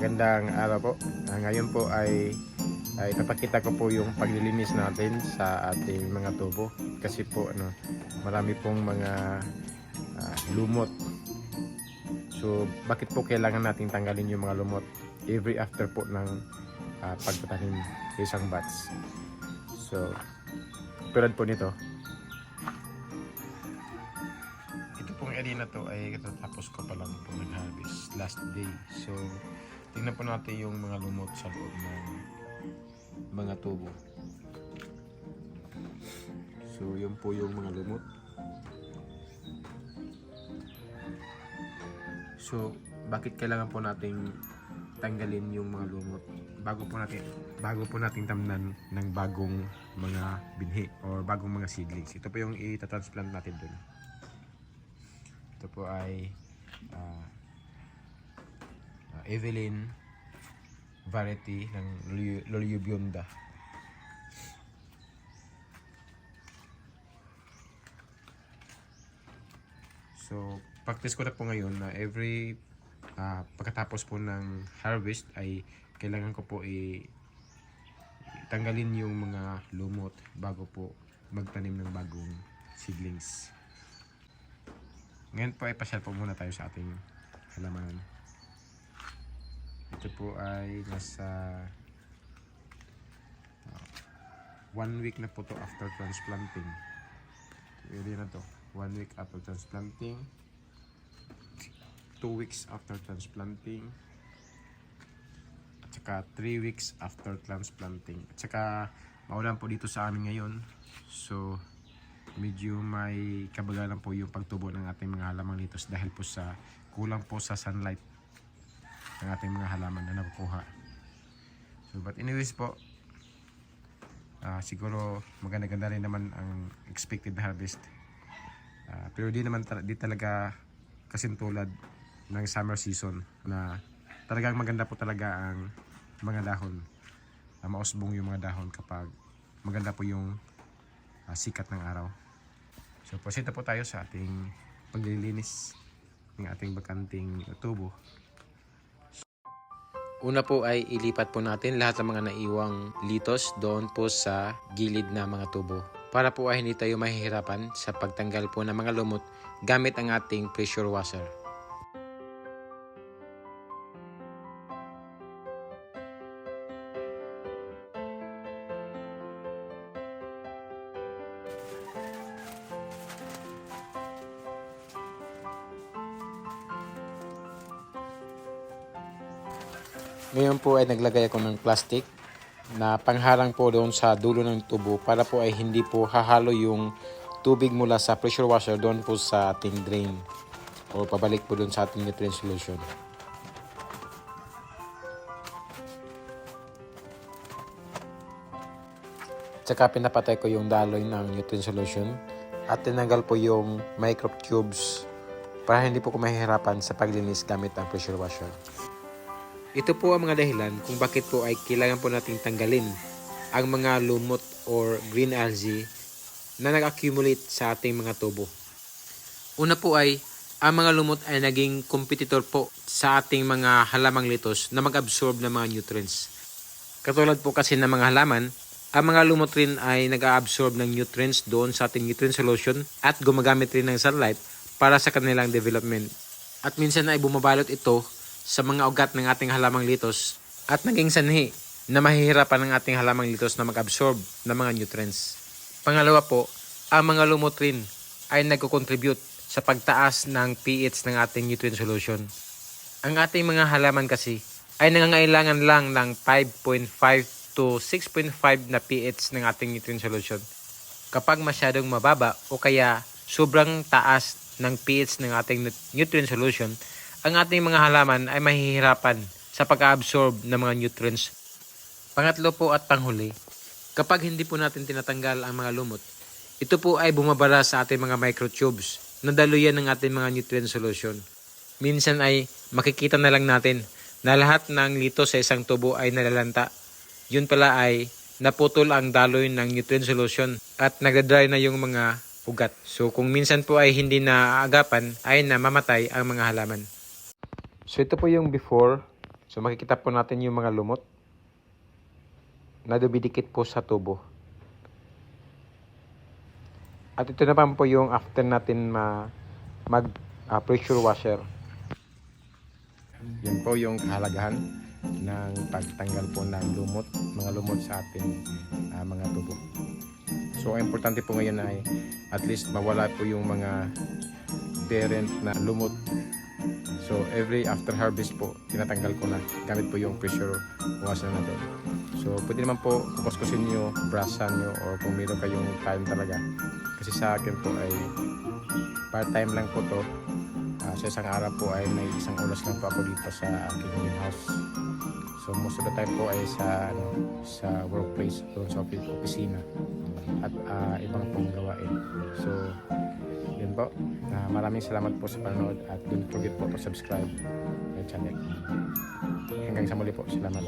Magandang araw po. Ngayon po ay ipapakita ko po yung paglilinis natin sa ating mga tubo. Kasi po marami pong mga lumot. So bakit po kailangan nating tanggalin yung mga lumot every after po ng pagtatanim sa isang batch. So tulad po nito. Ito pong area na to ay katatapos ko pa lang po nag-harvest last day. So tingnan po natin yung mga lumot sa loob ng mga tubo. So yun po yung mga lumot. So bakit kailangan po nating tanggalin yung mga lumot bago po nating tamnan ng bagong mga binhi or bagong mga seedlings. Ito po yung itatransplant natin dun. Ito po ay Evelyn variety ng Loliobionda. So practice ko na po ngayon na every pagkatapos po ng harvest ay kailangan ko po tanggalin yung mga lumot bago po magtanim ng bagong seedlings. Ngayon po ay pasyal po muna tayo sa ating halaman. Ito po ay nasa 1 week na po to after transplanting. Pwede na to. 1 week after transplanting, 2 weeks after transplanting, at saka 3 weeks after transplanting. At saka maulan po dito sa amin ngayon. So medyo may kabagalan po yung pagtubo ng ating mga halamang litos dahil po sa kulang po sa sunlight ng ating mga halaman na nakukuha. So but anyways po, siguro maganda-ganda rin naman ang expected harvest. Pero di talaga kasintulad ng summer season na talagang maganda po talaga ang mga dahon. Mausbong yung mga dahon kapag maganda po yung sikat ng araw. So proceed na po tayo sa ating paglilinis ng ating bakanting tubo. Una po ay ilipat po natin lahat ng mga naiwang litos doon po sa gilid na mga tubo. Para po ay hindi tayo mahihirapan sa pagtanggal po ng mga lumot gamit ang ating pressure washer. Ngayon po ay naglagay ako ng plastic na pangharang po doon sa dulo ng tubo para po ay hindi po hahalo yung tubig mula sa pressure washer doon po sa ating drain o pabalik po doon sa ating nutrient solution. Tsaka pinapatay ko yung daloy ng nutrient solution at tinanggal po yung microtubes para hindi po ko mahihirapan sa paglinis gamit ang pressure washer. Ito po ang mga dahilan kung bakit po ay kailangan po nating tanggalin ang mga lumot or green algae na nag-accumulate sa ating mga tubo. Una po ay ang mga lumot ay naging competitor po sa ating mga halamang litos na mag-absorb ng mga nutrients. Katulad po kasi ng mga halaman, ang mga lumot rin ay nag-absorb ng nutrients doon sa ating nutrient solution at gumagamit rin ng sunlight para sa kanilang development. At minsan ay bumabalot ito sa mga ugat ng ating halamang litos at naging sanhi na mahihirapan ng ating halamang litos na mag-absorb ng mga nutrients. Pangalawa po, ang mga lumot rin ay nagko-contribute sa pagtaas ng pH ng ating nutrient solution. Ang ating mga halaman kasi ay nangangailangan lang ng 5.5 to 6.5 na pH ng ating nutrient solution. Kapag masyadong mababa o kaya sobrang taas ng pH ng ating nutrient solution, ang ating mga halaman ay mahihirapan sa pag-absorb ng mga nutrients. Pangatlo po at panghuli, kapag hindi po natin tinatanggal ang mga lumot, ito po ay bumabara sa ating mga microtubes na daluyan ng ating mga nutrient solution. Minsan ay makikita na lang natin na lahat ng lito sa isang tubo ay nalalanta. Yun pala ay naputol ang daloy ng nutrient solution at nagdadry na yung mga ugat. So kung minsan po ay hindi na aagapan ay namamatay ang mga halaman. So ito po yung before So makikita po natin yung mga lumot na dumidikit po sa tubo. At ito naman po yung after natin mag pressure washer. Yan po yung kahalagahan ng pagtanggal po ng lumot, mga lumot sa ating mga tubo. So ang importante po ngayon ay at least mawala po yung mga parent na lumot. So every after harvest po, tinatanggal ko na gamit po yung pressure washer na to. So pwede naman po kukuskusin nyo, brushan nyo, or kung meron kayong time talaga. Kasi sa akin po ay part-time lang po to. Sa isang araw po ay may isang oras lang po ako dito sa aking greenhouse. So most of the time po ay sa workplace, doon sa opisina at ibang pong gawain. So yun po. Maraming salamat po sa panonood at don't forget po to subscribe my channel. Hanggang sa muli po. Salamat.